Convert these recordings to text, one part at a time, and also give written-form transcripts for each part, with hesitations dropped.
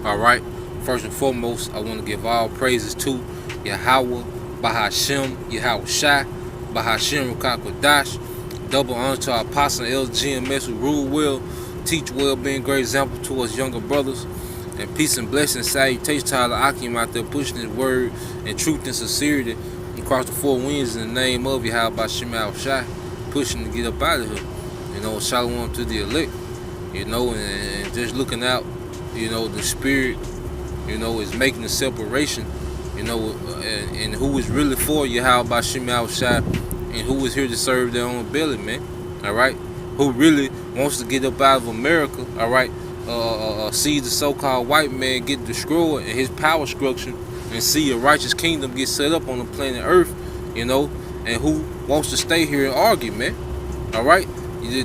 All right. First and foremost, I want to give all praises to Yahweh, Bahashem, Yahweh Shai, Bahashem Rukakwadash. Double honor to our apostle GMS who rule well, teach well, being a great example to us younger brothers. And peace and blessings, salutations to all the Akim out there pushing his word and truth and sincerity across the four winds in the name of Yahweh Bahashem Yahweh Shai, pushing to get up out of here. Shalom to the elect, and just looking out, the spirit, is making the separation, and who is really for Yahweh Bahashem Yahweh Shai, and who is here to serve their own belly, man. All right, who really wants to get up out of America, all right, see the so-called white man get destroyed and his power structure, and see a righteous kingdom get set up on the planet Earth, and who wants to stay here and argue, man. All right. The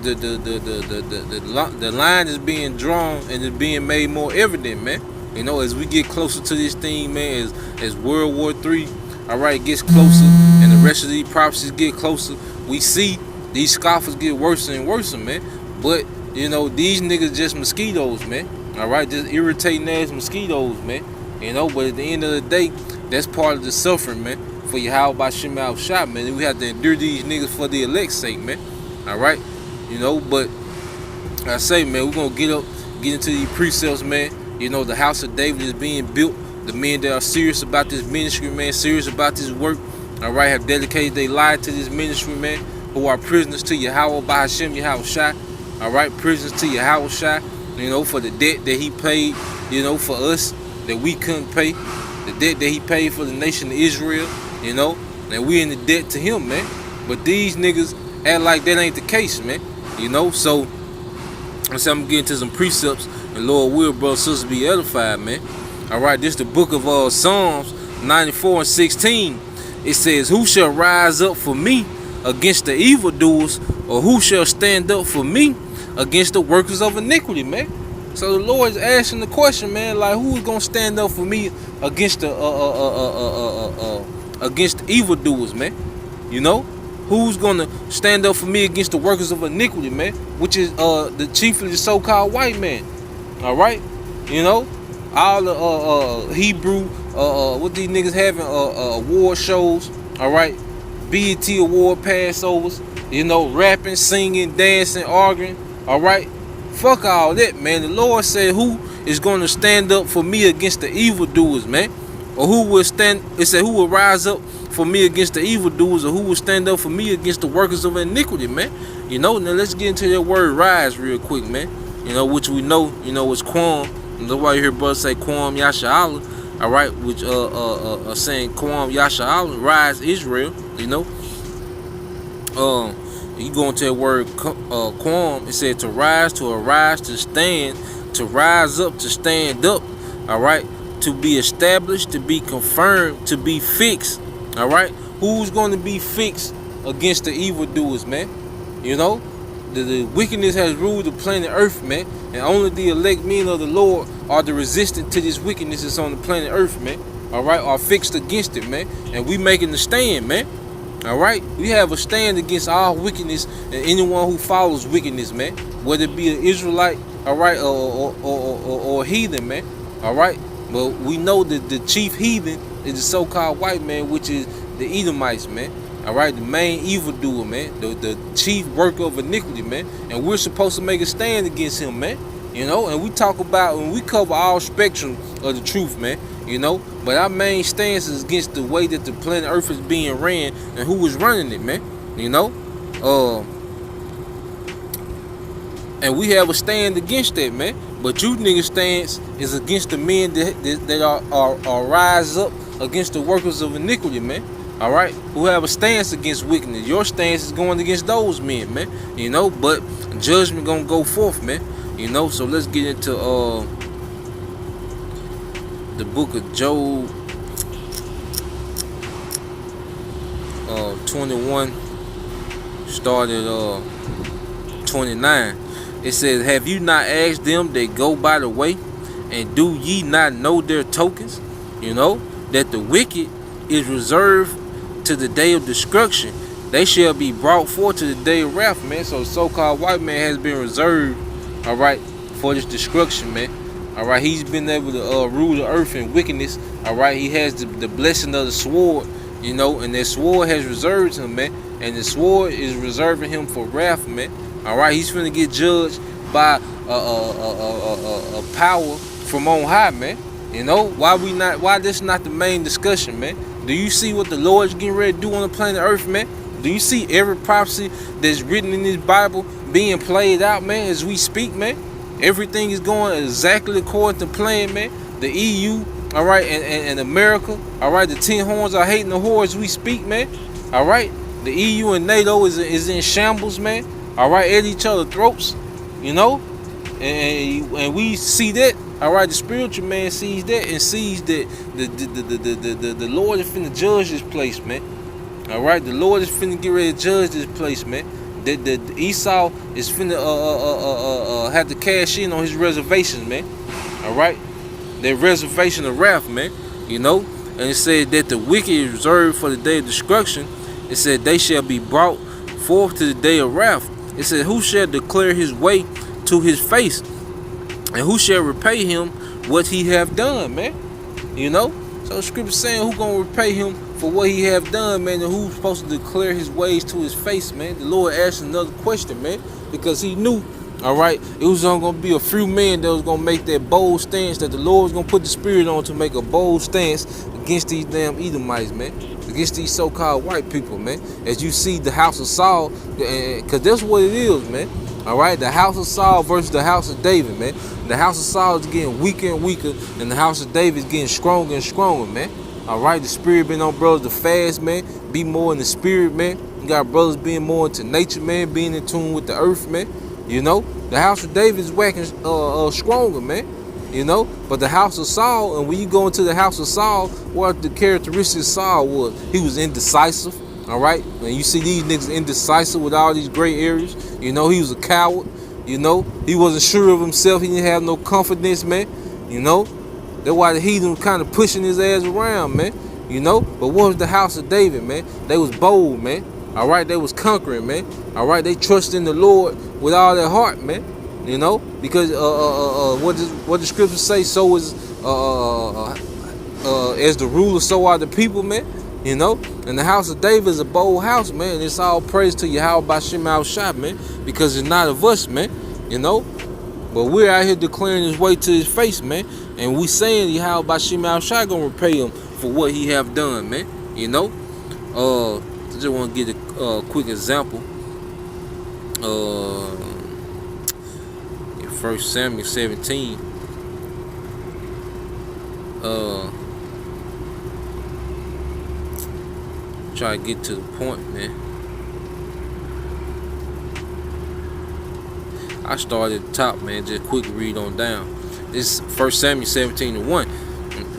line is being drawn and it's being made more evident, man. As we get closer to this thing, man, as World War III, all right, gets closer, and the rest of these prophecies get closer, we see these scoffers get worse and worse, man. But these niggas just mosquitoes, man. All right, just irritating ass mosquitoes, man. But at the end of the day, that's part of the suffering, man. For Yahweh Bahashem Yahweh Shai, man. We have to endure these niggas for the elect's sake, man. All right. But I say, man, we're gonna get into these precepts, man. The house of David is being built. The men that are serious about this ministry, man, serious about this work, all right, have dedicated their life to this ministry, man, who are prisoners to Yahweh Bahashem Yahweh Shai, all right, prisoners to Yahweh Shai, for the debt that he paid, for us that we couldn't pay, the debt that he paid for the nation of Israel, and we in the debt to him, man. But these niggas act like that ain't the case, man. So I'm getting to some precepts, and Lord will, brothers and sisters, be edified, man. All right, this is the book of Psalms 94 and 16. It says, "Who shall rise up for me against the evildoers, or who shall stand up for me against the workers of iniquity?" Man. So the Lord is asking the question, man, like, who's gonna stand up for me against the evildoers, man? Who's gonna stand up for me against the workers of iniquity, man? Which is the chiefly the so-called white man. All right, all the Hebrew what these niggas having award shows. All right, BET award Passovers. Rapping, singing, dancing, arguing. All right, fuck all that, man. The Lord said, who is gonna stand up for me against the evildoers, man? Or who will stand? It said, who will rise up for me against the evildoers, or who will stand up for me against the workers of iniquity, man? Now let's get into that word rise real quick, man. Which we know, is Quam. That's why you hear brothers say Quam Yasha Allah, all right, which saying Quam Yasha Allah, rise Israel, You go into that word Quam, it said to rise, to arise, to stand, to rise up, to stand up, all right, to be established, to be confirmed, to be fixed. All right, who's going to be fixed against the evildoers, man? The wickedness has ruled the planet Earth, man, and only the elect men of the Lord are the resistant to this wickedness that's on the planet Earth, man. All right, are fixed against it, man, and we making the stand, man. All right, we have a stand against all wickedness and anyone who follows wickedness, man, whether it be an Israelite, all right, or a heathen, man. All right, but we know that the chief heathen is the so-called white man, which is the Edomites, man. All right, the main evildoer, man, the chief worker of iniquity, man, and we're supposed to make a stand against him, man. And we talk about, when we cover all spectrum of the truth, man. But our main stance is against the way that the planet Earth is being ran and who is running it, man. And we have a stand against that, man. But you niggas' stance is against the men that are rise up against the workers of iniquity, man. All right, who have a stance against wickedness. Your stance is going against those men, man. But judgment gonna go forth, man. So let's get into the book of Job, 21, started 29. It says, "Have you not asked them that go by the way, and do ye not know their tokens? That the wicked is reserved to the day of destruction. They shall be brought forth to the day of wrath," man. So so-called white man has been reserved, all right, for this destruction, man. All right, he's been able to rule the earth in wickedness. All right, he has the blessing of the sword, you know, and that sword has reserved him, man. And the sword is reserving him for wrath, man. All right, he's finna get judged by a power from on high, man. You know, why this not the main discussion, man? Do you see what the Lord's getting ready to do on the planet Earth, man? Do you see every prophecy that's written in this Bible being played out, man, as we speak, man? Everything is going exactly according to plan, man. The EU, all right, and America, all right, the 10 horns are hating the whore as we speak, man. All right, the EU and NATO is in shambles, man. All right, at each other's throats, you know, and we see that. All right, the spiritual man sees that and sees that the Lord is finna judge this place, man. All right, the Lord is finna get ready to judge this place, man. That Esau is finna have to cash in on his reservations, man. All right, that reservation of wrath, man. You know, and it said that the wicked is reserved for the day of destruction. It said they shall be brought forth to the day of wrath. It said, who shall declare his way to his face, and who shall repay him what he have done, man? You know, so the scripture saying who gonna repay him for what he have done, man, and who's supposed to declare his ways to his face, man? The Lord asked another question, man, because he knew, all right, it was only gonna be a few men that was gonna make that bold stance, that the Lord was gonna put the spirit on to make a bold stance against these damn Edomites, man, against these so-called white people, man. As you see the house of Saul, because that's what it is, man. All right, the house of Saul versus the house of David, man. The house of Saul is getting weaker and weaker, and the house of David is getting stronger and stronger, man. All right, the spirit been on brothers to fast, man. Be more in the spirit, man. You got brothers being more into nature, man. Being in tune with the earth, man. You know, the house of David is whacking stronger, man. You know, but the house of Saul, and when you go into the house of Saul, what the characteristics of Saul was, he was indecisive. All right, and you see these niggas indecisive with all these gray areas. You know, he was a coward. You know, he wasn't sure of himself. He didn't have no confidence, man. You know, that's why the heathen was kind of pushing his ass around, man. You know, but what was the house of David, man? They was bold, man. All right, they was conquering, man. All right, they trust in the Lord with all their heart, man. You know, because what the scriptures say, so is as the ruler, so are the people, man. You know, and the house of David is a bold house, man. And it's all praise to Yahweh Bashim Al Shah, man, because it's not of us, man. You know, but we're out here declaring his way to his face, man. And we saying Yahweh Bashim Al Shah gonna repay him for what he have done, man. You know, I just want to get a quick example. In 1 Samuel 17. Try to get to the point, man. I started at the top, man. Just quick read on down. This 1 Samuel 17:1.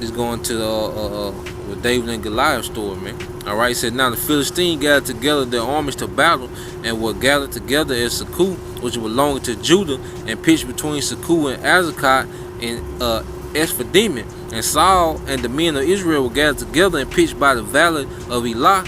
It's going to the David and Goliath story, man. All right, it said, now the Philistines gathered together their armies to battle, and were gathered together at Succoth, which belonged to Judah, and pitched between Succoth and Azekah and Ephraim. And Saul and the men of Israel were gathered together and pitched by the valley of Elah,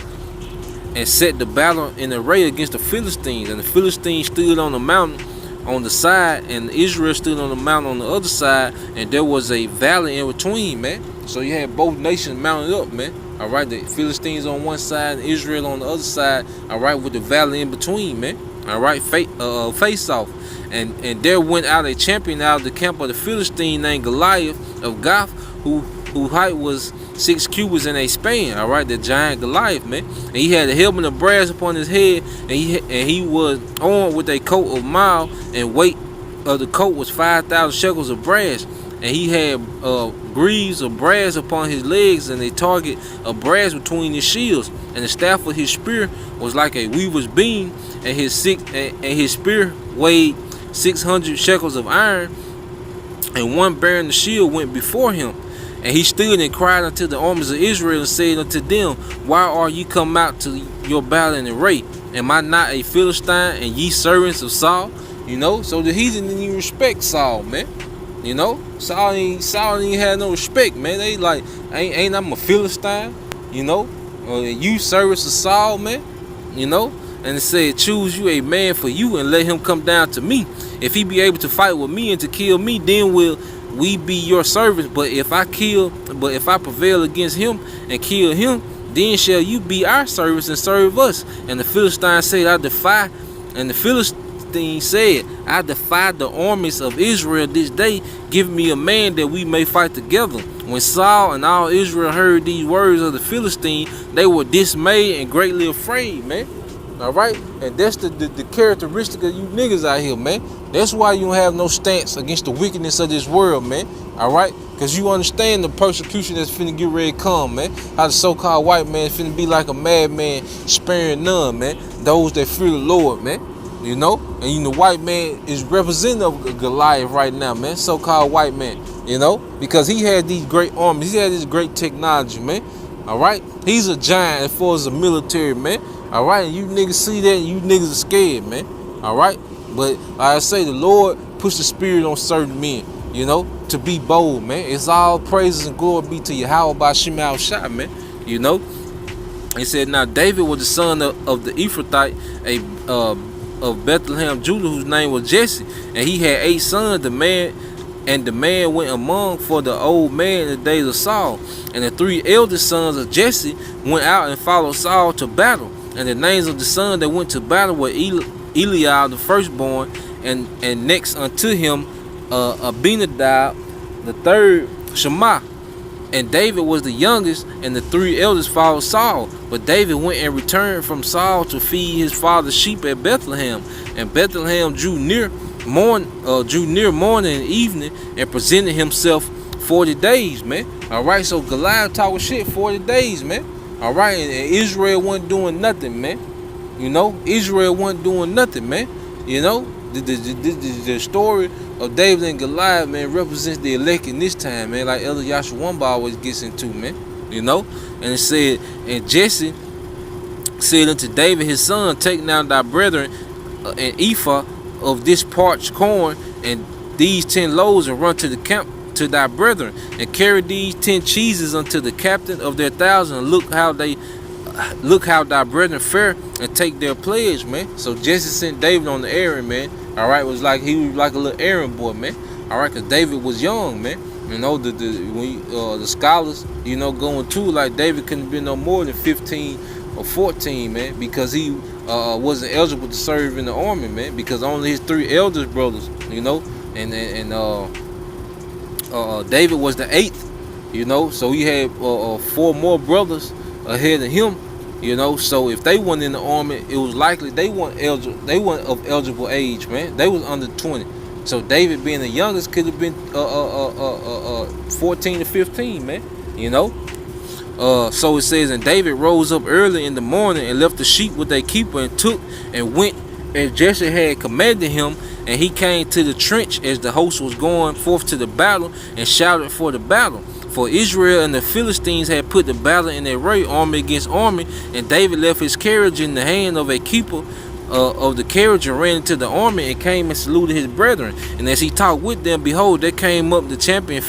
and set the battle in array against the Philistines. And the Philistines stood on the mountain on the side, and Israel stood on the mountain on the other side, and there was a valley in between, man. So you had both nations mounted up, man. All right, the Philistines on one side and Israel on the other side. All right, with the valley in between, man. All right, face off. And there went out a champion out of the camp of the Philistine named Goliath of Gath, whose height was 6 cubits and a span. All right, the giant Goliath, man. And he had a helmet of brass upon his head, and he was armed with a coat of mail, and weight of the coat was 5,000 shekels of brass. And he had greaves of brass upon his legs, and a target of brass between his shields. And the staff of his spear was like a weaver's beam, and his spear weighed 600 shekels of iron. And one bearing the shield went before him. And he stood and cried unto the armies of Israel, and said unto them, why are ye come out to your battle in array? Am I not a Philistine, and ye servants of Saul? You know, so the heathen didn't even respect Saul, man. You know, Saul ain't had no respect, man. They like, ain't I'm a Philistine, you know? You servants of Saul, man, you know? And it said, choose you a man for you, and let him come down to me. If he be able to fight with me and to kill me, then will we be your servants. But if I prevail against him and kill him, then shall you be our servants and serve us. And the Philistine said, the Philistine said, I defy the armies of Israel this day. Give me a man that we may fight together. When Saul and all Israel heard these words of the Philistine, they were dismayed and greatly afraid, man. All right, and that's the characteristic of you niggas out here, man. That's why you don't have no stance against the wickedness of this world, man. All right, because you understand the persecution that's finna get ready to come, man. How the so-called white man finna be like a madman, sparing none, man. Those that fear the Lord, man. You know, and you know, white man is representative of Goliath right now, man. So-called white man, you know, because he had these great armies, he had this great technology, man. All right, he's a giant as far as the military, man. All right, and you niggas see that, and you niggas are scared, man. All right, but like I say, the Lord puts the spirit on certain men, you know, to be bold, man. It's all praises and glory be to Yahweh by Shemal Shah, man. You know, he said, now David was the son of the Ephrathite, of Bethlehem, Judah, whose name was Jesse, and he had 8 sons. The man went among for the old man in the days of Saul, and the 3 eldest sons of Jesse went out and followed Saul to battle. And the names of the sons that went to battle were Eliab, the firstborn, and next unto him Abinadab, the third Shammah. And David was the youngest, and the 3 eldest followed Saul. But David went and returned from Saul to feed his father's sheep at Bethlehem. And Bethlehem drew near morning and evening, and presented himself 40 days, man. All right, so Goliath talking shit 40 days, man. All right, and Israel wasn't doing nothing, man. You know, Israel wasn't doing nothing, man. You know, the story of David and Goliath, man, represents the elect in this time, man, like Elder Yahshua Wamba always gets into, man. You know, and it said, and Jesse said unto David his son, take now thy brethren an ephah of this parched corn and these 10 loaves, and run to the camp to thy brethren, and carry these 10 cheeses unto the captain of their 1,000, and look how thy brethren fare, and take their pledge, man. So Jesse sent David on the errand, man. All right, he was like a little errand boy, man. All right, because David was young, man. You know, the scholars, you know, going to like David couldn't have been no more than 15 or 14, man, because he wasn't eligible to serve in the army, man, because only his 3 eldest brothers, you know, and David was the 8th, you know, so he had 4 more brothers ahead of him, you know. So if they weren't in the army, it was likely they weren't of eligible age, man. They was under 20. So David, being the youngest, could have been 14 to 15, man, you know. So it says, and David rose up early in the morning and left the sheep with their keeper, and took and went as Jesse had commanded him. And he came to the trench as the host was going forth to the battle, and shouted for the battle. For Israel and the Philistines had put the battle in array, army against army. And David left his carriage in the hand of a keeper of the carriage, and ran into the army, and came and saluted his brethren. And as he talked with them, behold, there came up the champion,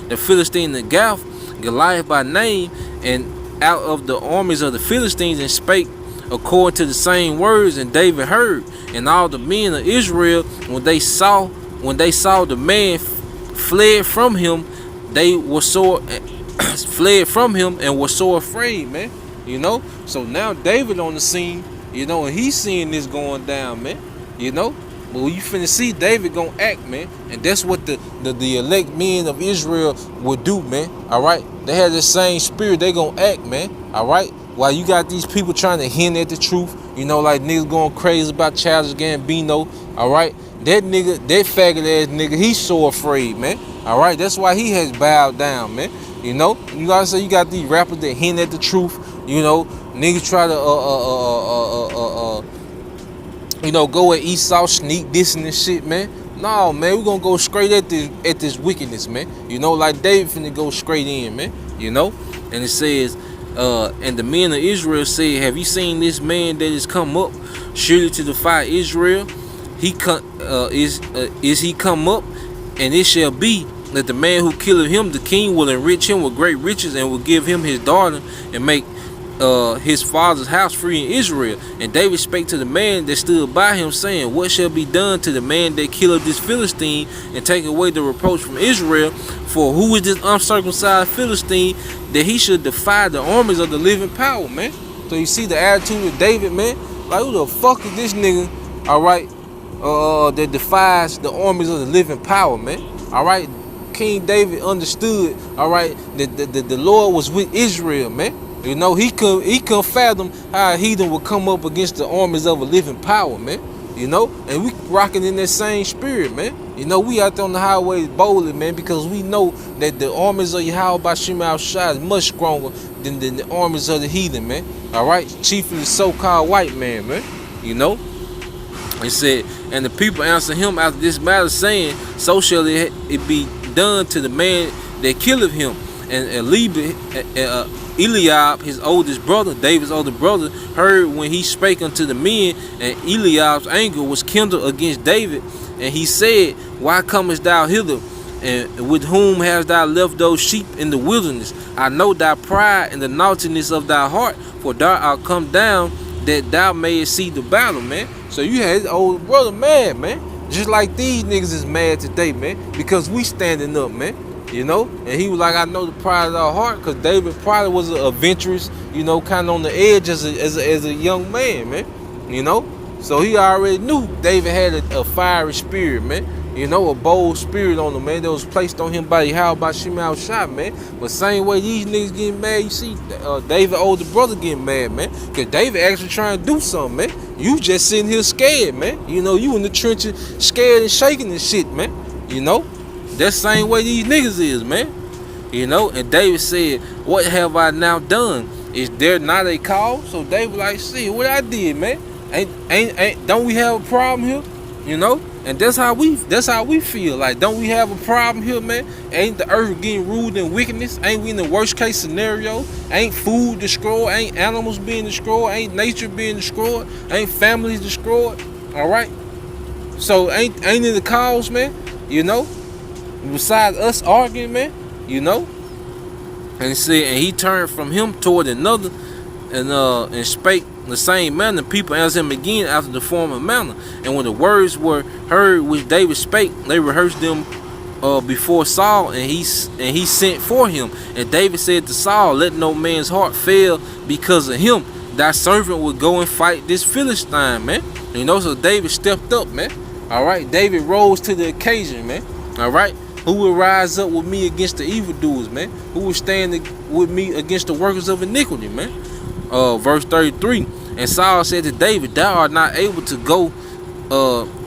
the Philistine, the Gath, Goliath by name, and out of the armies of the Philistines, and spake according to the same words. And David heard. And all the men of Israel, when they saw the man fled from him, they were sore fled from him and were so afraid, man. You know, so now David on the scene, you know, and he's seeing this going down, man. You know, but when you finna see David gonna act, man, and that's what the elect men of Israel will do, man. All right, they have the same spirit. They gonna act, man. All right. While you got these people trying to hint at the truth, you know, like niggas going crazy about Childish Gambino, all right? That faggot ass nigga, he's so afraid, man. All right, that's why he has bowed down, man. You know, you gotta say you got these rappers that hint at the truth, you know, niggas try to you know, go at Esau, sneak dissing and shit, man. No, man, we gonna go straight at this wickedness, man. You know, like David finna go straight in, man. You know, and it says, and the men of Israel said, have you seen this man that is come up surely to defy Israel? Is he come up? And it shall be that the man who killeth him, the king will enrich him with great riches, and will give him his daughter, and make his father's house, freeing Israel. And David spake to the man that stood by him, saying, What shall be done to the man that killeth this Philistine, and take away the reproach from Israel? For who is this uncircumcised Philistine, that he should defy the armies of the living power, man? So you see the attitude of David, man. Like, who the fuck is this nigga, all right, that defies the armies of the living power, man? All right, King David understood, all right, that the Lord was with Israel, man. You know, he couldn't fathom how a heathen would come up against the armies of a living power, man. You know, and we rocking in that same spirit, man. You know, we out there on the highways boldly, man, because we know that the armies of Yahweh Bashim Al-Shah is much stronger than the armies of the heathen, man. All right, chiefly the so-called white man, man. You know, it said, and the people answered him after this matter, saying, So shall it be done to the man that killeth him. And Eliab, his oldest brother, David's older brother, heard when he spake unto the men, and Eliab's anger was kindled against David. And he said, Why comest thou hither? And with whom hast thou left those sheep in the wilderness? I know thy pride and the naughtiness of thy heart, for thou art come down that thou mayest see the battle, man. So you had his older brother mad, man. Just like these niggas is mad today, man, because we standing up, man. You know, and he was like, I know the pride of our heart, because David probably was adventurous, you know, kind of on the edge as a young man, man. You know, so he already knew David had a fiery spirit, man. You know, a bold spirit on him, man, that was placed on him by Yahweh Bashim Al-Shah, man. But same way these niggas getting mad, you see David older brother getting mad, man, because David actually trying to do something, man. You just sitting here scared, man. You know, you in the trenches scared and shaking and shit, man. You know. That same way these niggas is, man. You know, and David said, What have I now done? Is there not a cause? So David like, see what I did, man. Don't we have a problem here? You know? And that's how we feel. Like, don't we have a problem here, man? Ain't the earth getting ruled in wickedness? Ain't we in the worst case scenario? Ain't food destroyed? Ain't animals being destroyed? Ain't nature being destroyed? Ain't families destroyed? Alright? So ain't it the cause, man? You know? Besides us arguing, man, you know, and it said, and he turned from him toward another, and spake the same manner. People answered him again after the former manner. And when the words were heard which David spake, they rehearsed them before Saul, and he sent for him. And David said to Saul, Let no man's heart fail because of him. Thy servant will go and fight this Philistine, man. You know, so David stepped up, man. All right, David rose to the occasion, man. All right. Who will rise up with me against the evildoers, man? Who will stand with me against the workers of iniquity, man? Verse 33. And Saul said to David, Thou art not able to go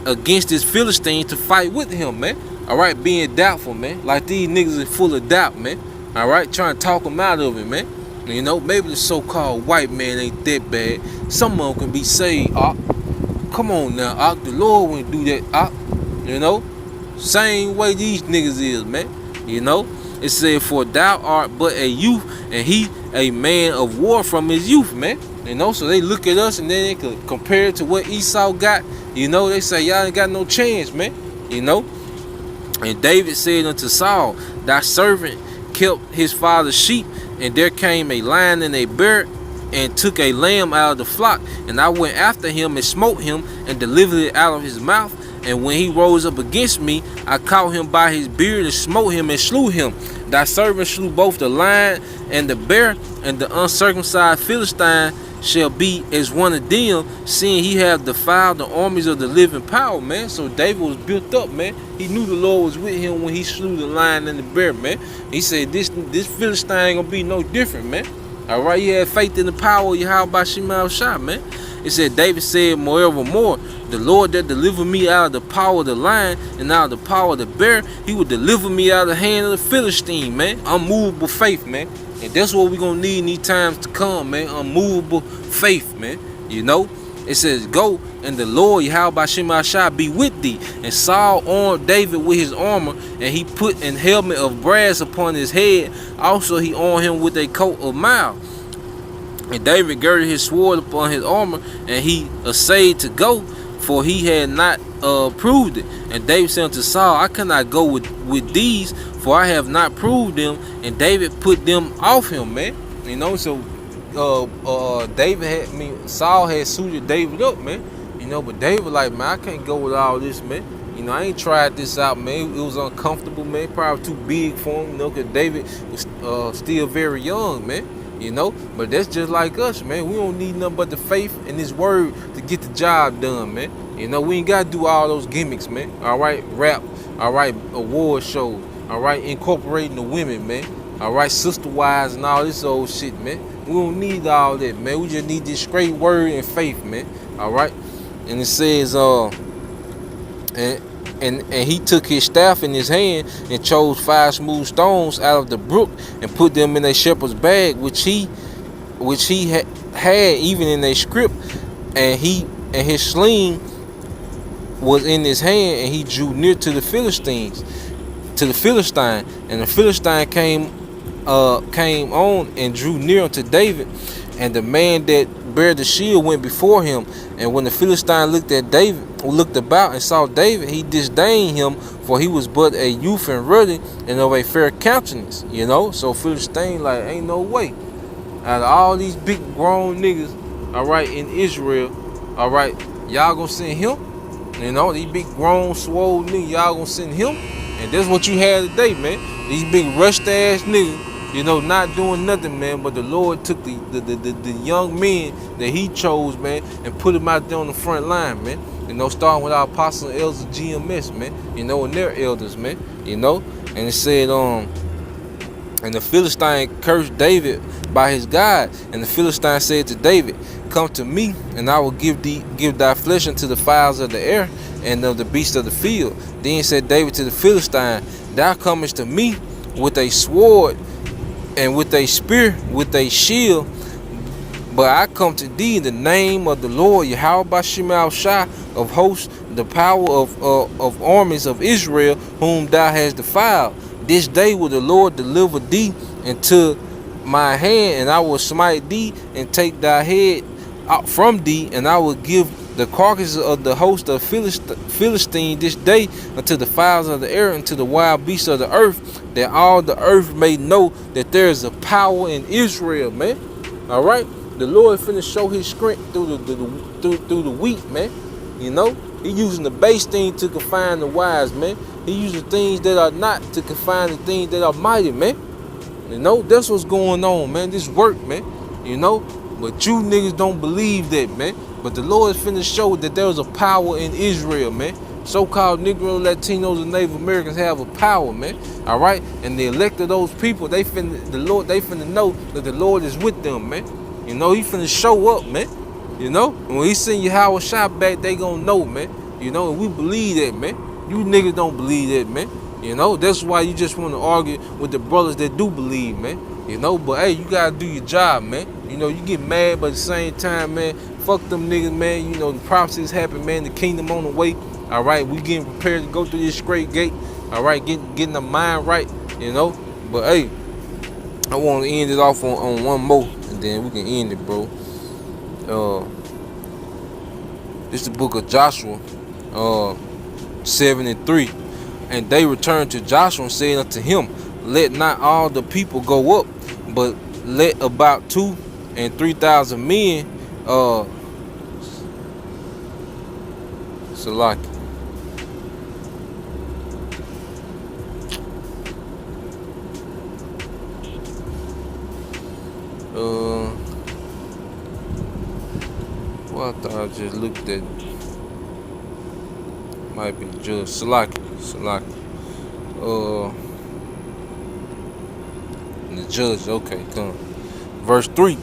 against this Philistine to fight with him, man. All right, being doubtful, man. Like these niggas is full of doubt, man. All right, trying to talk them out of it, man. You know, maybe the so-called white man ain't that bad. Some of them can be saved, Ock. Come on now, Ock. The Lord wouldn't do that, Ock. You know? Same way these niggas is, man. You know, it said, For thou art but a youth, and he a man of war from his youth, man. You know, so they look at us and then they could compare it to what Esau got. You know, they say, Y'all ain't got no chance, man. You know, and David said unto Saul, Thy servant kept his father's sheep, and there came a lion and a bear, and took a lamb out of the flock, and I went after him and smote him and delivered it out of his mouth. And when he rose up against me, I caught him by his beard and smote him and slew him. Thy servant slew both the lion and the bear, and the uncircumcised Philistine shall be as one of them, seeing he have defiled the armies of the living power, man. So David was built up, man. He knew the Lord was with him when he slew the lion and the bear, man. He said, This Philistine ain't gonna be no different, man. All right, he had faith in the power of Yahweh Bashim Al-Shah, man. It said, David said, Moreover, the Lord that delivered me out of the power of the lion and out of the power of the bear, he will deliver me out of the hand of the Philistine, man. Unmovable faith, man. And that's what we're going to need in these times to come, man. Unmovable faith, man. You know, it says, Go, and the Lord, Yahweh Bashim Al-Shah, be with thee. And Saul armed David with his armor, and he put an helmet of brass upon his head. Also he armed him with a coat of mail. And David girded his sword upon his armor, and he essayed to go, for he had not proved it. And David said unto Saul, I cannot go with these, for I have not proved them. And David put them off him, man. You know, so David had Saul had suited David up, man. But David like, man, I can't go with all this, man. I ain't tried this out, man. It was uncomfortable, man. Probably too big for him, because David was still very young, man. But that's just like us, man. We don't need nothing but the faith and this word to get the job done, man. We ain't gotta do all those gimmicks, man. All right, rap, all right, award shows, all right, incorporating the women, man. All right, sister wives and all this old shit, man. We don't need all that, man. We just need this straight word and faith, man. All right, and it says, and he took his staff in his hand and chose 5 smooth stones out of the brook and put them in a shepherd's bag, which he had even in a scrip, and his sling was in his hand, and he drew near to the Philistine, and the Philistine came on and drew near unto David, and the man that bare the shield went before him. And when the Philistine looked about and saw David, he disdained him, for he was but a youth and ruddy and of a fair countenance. So Philistine like, ain't no way. Out of all these big grown niggas, all right, in Israel, all right, y'all gonna send him? These big grown swole niggas, y'all gonna send him? And that's what you had today, man. These big rushed ass niggas, not doing nothing, man. But the Lord took the young men that he chose, man, and put them out there on the front line, man. Starting with our apostles and elders of GMS, man. And their elders, man. And it said, and the Philistine cursed David by his God. And the Philistine said to David, come to me, and I will give thy flesh unto the fowls of the air and of the beasts of the field. Then said David to the Philistine, thou comest to me with a sword and with a spear, with a shield, but I come to thee in the name of the Lord Yahweh Bashim Shai of hosts, the power of armies of Israel, whom thou hast defiled. This day will the Lord deliver thee into my hand, and I will smite thee and take thy head out from thee, and I will give the carcasses of the host of Philistine this day unto the fowls of the air and to the wild beasts of the earth, that all the earth may know that there is a power in Israel, man. All right, the Lord finna show his strength through the weak, man. He using the base thing to confine the wise, man. He using things that are not to confine the things that are mighty, man. That's what's going on, man. This work, man. But you niggas don't believe that, man. But the Lord is finna show that there is a power in Israel, man. So-called Negro, Latinos, and Native Americans have a power, man. All right, and the elect of those people, they finna know that the Lord is with them, man. He finna show up, man. And when he send Yahweh Shai back, they gonna know, man. And we believe that, man. You niggas don't believe that, man. That's why you just want to argue with the brothers that do believe, man. But hey, you gotta do your job, man. You get mad, but at the same time, man, fuck them niggas, man. The prophecies happen, man. The kingdom on the way. All right, we getting prepared to go through this straight gate. All right, getting the mind right. But hey, I want to end it off on one more, and then we can end it, bro. This is the book of Joshua, 7:3. And they returned to Joshua and said unto him, let not all the people go up, but let about 2,000 and 3,000 men, Salaki. Well, I thought I just looked at, might be Judge Salaki. And the judge, okay, come. Verse 3.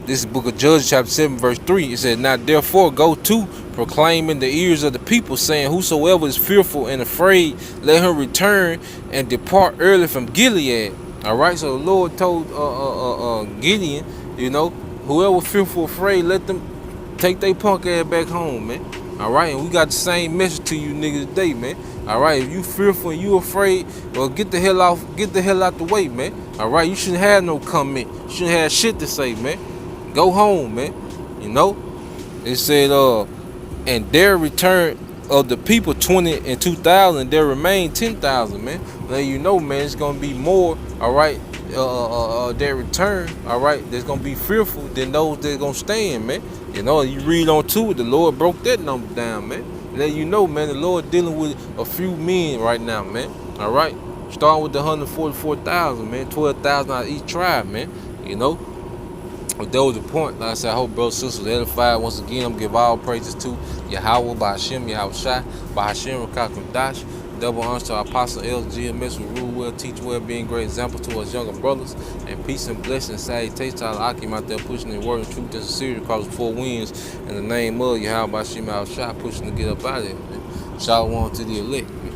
This is the book of Judges, chapter 7, verse 3. It said, now therefore go to, proclaim in the ears of the people, saying, whosoever is fearful and afraid, let him return and depart early from Gilead. All right, so the Lord told Gideon, whoever fearful, afraid, let them take their punk ass back home, man. All right, and we got the same message to you niggas today, man. All right, if you fearful and you afraid, well, get the hell out the way, man. All right, you shouldn't have no comment. You shouldn't have shit to say, man. Go home, man. It said, and there return of the people 20 and 2,000, there remain 10,000, man. Now man, it's gonna be more. All right, their return, all right, that's gonna be fearful than those that's gonna stand, man. You know, you read on to it, the Lord broke that number down, man. Let you know, man, the Lord dealing with a few men right now, man. All right, starting with the 144,000, man, 12,000 out of each tribe, man. You know, but that was the point. Like I said, I hope brothers and sisters edified. Once again, I'm give all praises to Yahweh, by Hashem, Yahweh Shai, by Hashem, Rakakim Dash. Double honors to our Apostle L. GMS, who rule well, teach well, being great example to us younger brothers. And peace and blessings, salutations to all Akim out there pushing the word and truth and sincerity across the four winds. In the name of Yahweh, by Hashem, Yahweh Shai, pushing to get up out of here, man. Shalom to the elect, man.